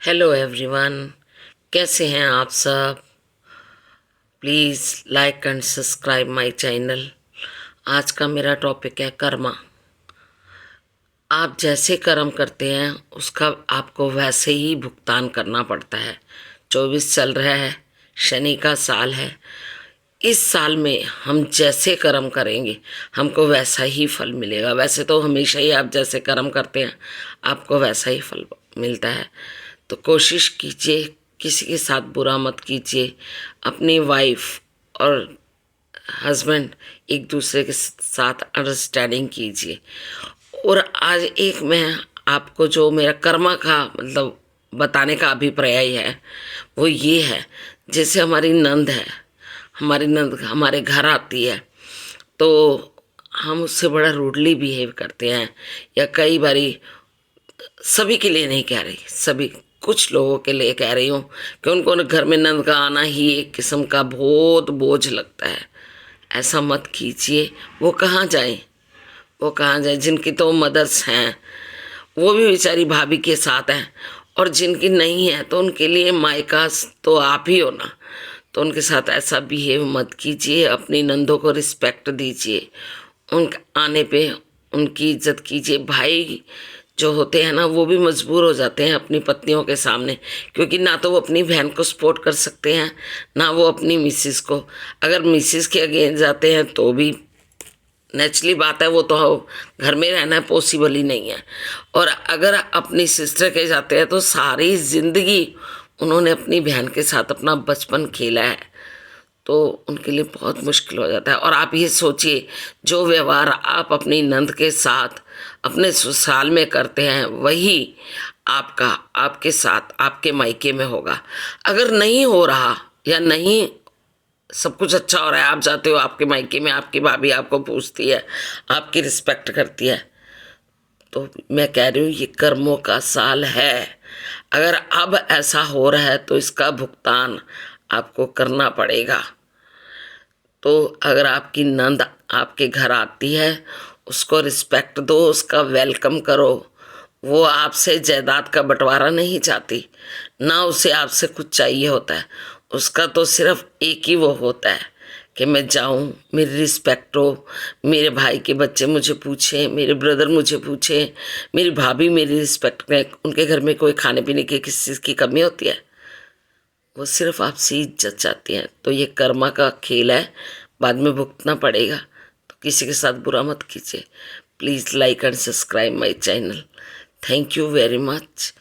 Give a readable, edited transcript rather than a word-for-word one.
Hello everyone, कैसे हैं आप सब। Please like and subscribe my channel. आज का मेरा टॉपिक है कर्मा। आप जैसे कर्म करते हैं उसका आपको वैसे ही भुगतान करना पड़ता है। 24 चल रहा है, शनि का साल है। इस साल में हम जैसे कर्म करेंगे हमको वैसा ही फल मिलेगा। वैसे तो हमेशा ही आप जैसे कर्म करते हैं आपको वैसा ही फल मिलता है। तो कोशिश कीजिए, किसी के साथ बुरा मत कीजिए। अपनी वाइफ और हस्बैंड एक दूसरे के साथ अंडरस्टैंडिंग कीजिए। और आज एक मैं आपको जो मेरा कर्मा का मतलब बताने का अभिप्राय है वो ये है। जैसे हमारी नंद हमारे घर आती है तो हम उससे बड़ा रूडली बिहेव करते हैं। या कई बारी, सभी के लिए नहीं कह रही, सभी कुछ लोगों के लिए कह रही हूँ कि उनको न घर में नंद का आना ही एक किस्म का बहुत बोझ लगता है। ऐसा मत कीजिए। वो कहाँ जाए जिनकी तो मदर्स हैं, वो भी बेचारी भाभी के साथ हैं। और जिनकी नहीं है तो उनके लिए मायका तो आप ही हो ना। तो उनके साथ ऐसा बिहेव मत कीजिए। अपनी नंदों को रिस्पेक्ट दीजिए, उनके आने पे उनकी इज्जत कीजिए। भाई जो होते हैं ना वो भी मजबूर हो जाते हैं अपनी पत्नियों के सामने, क्योंकि ना तो वो अपनी बहन को सपोर्ट कर सकते हैं ना वो अपनी मिसिस को। अगर मिसिस के अगेंस्ट जाते हैं तो भी नेचुरली बात है, वो तो घर में रहना पॉसिबल ही नहीं है। और अगर अपनी सिस्टर के जाते हैं तो सारी ज़िंदगी उन्होंने अपनी बहन के साथ अपना बचपन खेला है, तो उनके लिए बहुत मुश्किल हो जाता है। और आप ये सोचिए, जो व्यवहार आप अपनी नंद के साथ अपने ससुराल में करते हैं वही आपका आपके साथ आपके मायके में होगा। अगर नहीं हो रहा या नहीं सब कुछ अच्छा हो रहा है, आप जाते हो आपके मायके में, आपकी भाभी आपको पूछती है, आपकी रिस्पेक्ट करती है, तो मैं कह रही हूँ ये कर्मों का साल है। अगर अब ऐसा हो रहा है तो इसका भुगतान आपको करना पड़ेगा। तो अगर आपकी नंद आपके घर आती है उसको रिस्पेक्ट दो, उसका वेलकम करो। वो आपसे जायदाद का बंटवारा नहीं चाहती, ना उसे आपसे कुछ चाहिए होता है। उसका तो सिर्फ एक ही वो होता है कि मैं जाऊं, मेरी रिस्पेक्ट हो, मेरे भाई के बच्चे मुझे पूछें, मेरे ब्रदर मुझे पूछें, मेरी भाभी मेरी रिस्पेक्ट करें। उनके घर में कोई खाने पीने की किसी चीज़ की कमी होती है? वो सिर्फ आपसे इज्जत चाहती हैं। तो ये कर्मा का खेल है, बाद में भुगतना पड़ेगा। तो किसी के साथ बुरा मत कीजिए। Please like and subscribe my channel. Thank you very much.